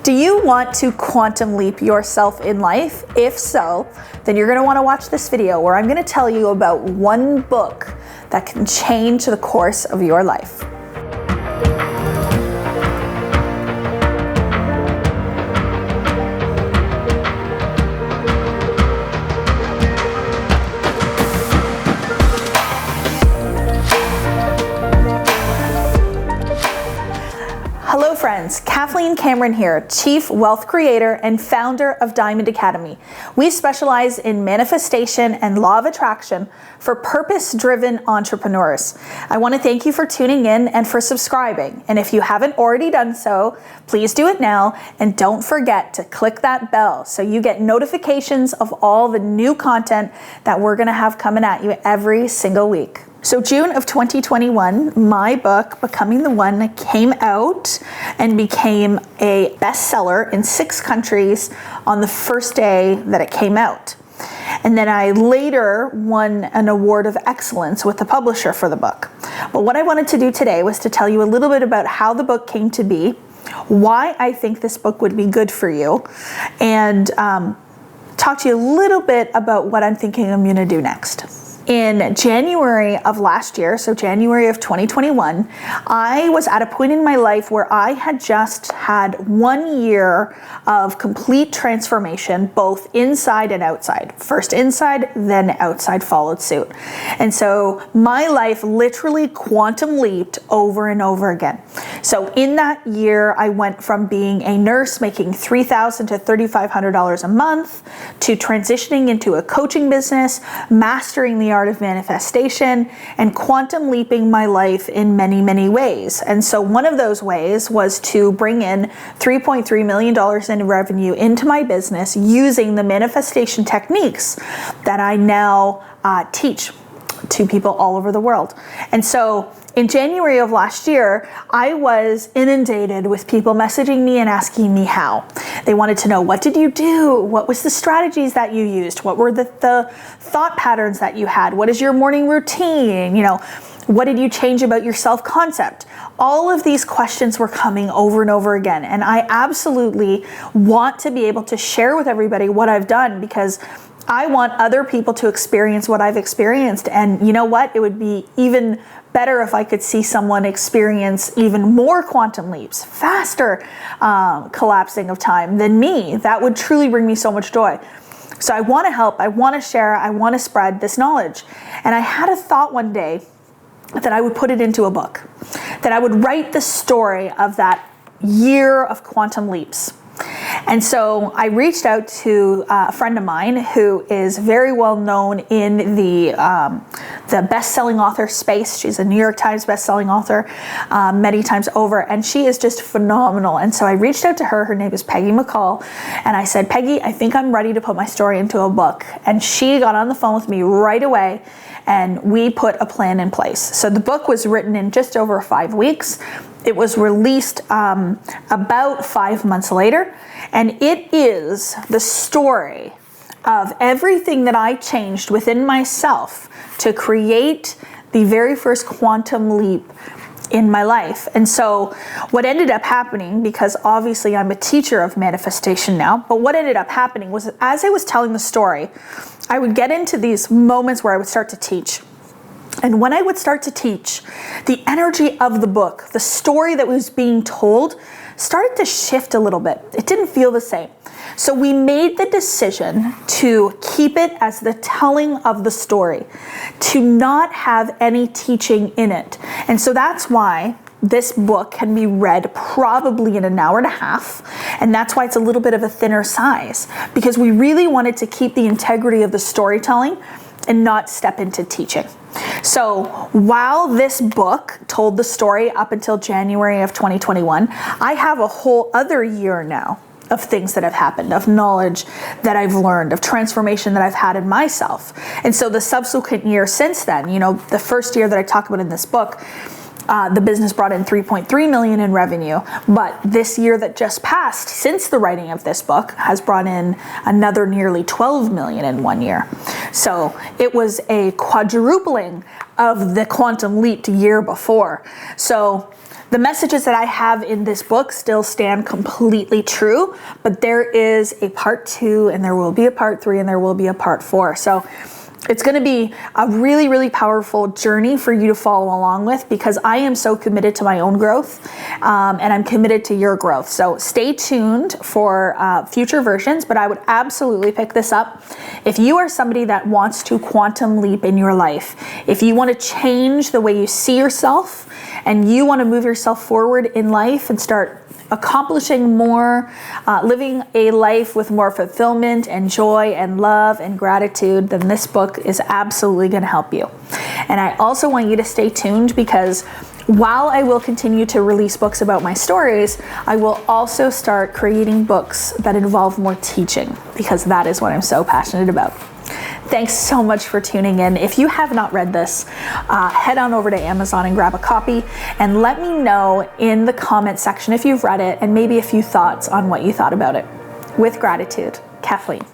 Do you want to quantum leap yourself in life? If so, then you're going to want to watch this video where I'm going to tell you about one book that can change the course of your life. Hello friends, Kathleen Cameron here, Chief Wealth Creator and founder of Diamond Academy. We specialize in manifestation and law of attraction for purpose-driven entrepreneurs. I want to thank you for tuning in and for subscribing. And if you haven't already done so, please do it now. And don't forget to click that bell so you get notifications of all the new content that we're going to have coming at you every single week. So June of 2021, my book, Becoming the One, came out and became a bestseller in 6 countries on the first day that it came out. And then I later won an award of excellence with the publisher for the book. But what I wanted to do today was to tell you a little bit about how the book came to be, why I think this book would be good for you, and talk to you a little bit about what I'm thinking I'm going to do next. In January of last year, so January of 2021, I was at a point in my life where I had just had 1 year of complete transformation, both inside and outside. First inside, then outside followed suit. And so my life literally quantum leaped over and over again. So in that year, I went from being a nurse making $3,000 to $3,500 a month to transitioning into a coaching business, mastering the art of manifestation, and quantum leaping my life in many, many ways. And so one of those ways was to bring in $3.3 million in revenue into my business using the manifestation techniques that I now teach to people all over the world. And so in January of last year, I was inundated with people messaging me and asking me how. They wanted to know, what did you do? What was the strategies that you used? What were the thought patterns that you had? What is your morning routine? What did you change about your self-concept? All of these questions were coming over and over again. And I absolutely want to be able to share with everybody what I've done, because I want other people to experience what I've experienced. And you know what? It would be even better if I could see someone experience even more quantum leaps, faster collapsing of time than me. That would truly bring me so much joy. So I want to help, I want to share, I want to spread this knowledge. And I had a thought one day that I would put it into a book, that I would write the story of that year of quantum leaps. And so I reached out to a friend of mine who is very well known in the best-selling author space. She's a New York Times best-selling author many times over, and she is just phenomenal. And so I reached out to her. Her name is Peggy McCall, and I said, Peggy, I think I'm ready to put my story into a book. And she got on the phone with me right away, and we put a plan in place. So the book was written in just over 5 weeks. It was released about 5 months later, and it is the story of everything that I changed within myself to create the very first quantum leap in my life. And so what ended up happening, because obviously I'm a teacher of manifestation now, but what ended up happening was, as I was telling the story, I would get into these moments where I would start to teach. And when I would start to teach, the energy of the book, the story that was being told, started to shift a little bit. It didn't feel the same. So we made the decision to keep it as the telling of the story, to not have any teaching in it. And so that's why this book can be read probably in an hour and a half, and that's why it's a little bit of a thinner size, because we really wanted to keep the integrity of the storytelling and not step into teaching. So while this book told the story up until January of 2021, I have a whole other year now of things that have happened, of knowledge that I've learned, of transformation that I've had in myself. And so the subsequent year since then, the first year that I talk about in this book, the business brought in $3.3 million in revenue, but this year that just passed, since the writing of this book, has brought in another nearly $12 million in 1 year. So it was a quadrupling of the quantum leap year before. So The messages that I have in this book still stand completely true, but there is a part 2 and there will be a part 3 and there will be a part 4. So it's going to be a really, really powerful journey for you to follow along with, because I am so committed to my own growth and I'm committed to your growth. So stay tuned for future versions, but I would absolutely pick this up. If you are somebody that wants to quantum leap in your life, if you want to change the way you see yourself and you want to move yourself forward in life and start accomplishing more, living a life with more fulfillment and joy and love and gratitude, then this book is absolutely going to help you. And I also want you to stay tuned, because while I will continue to release books about my stories, I will also start creating books that involve more teaching, because that is what I'm so passionate about. Thanks so much for tuning in. If you have not read this, head on over to Amazon and grab a copy, and let me know in the comment section if you've read it and maybe a few thoughts on what you thought about it. With gratitude, Kathleen.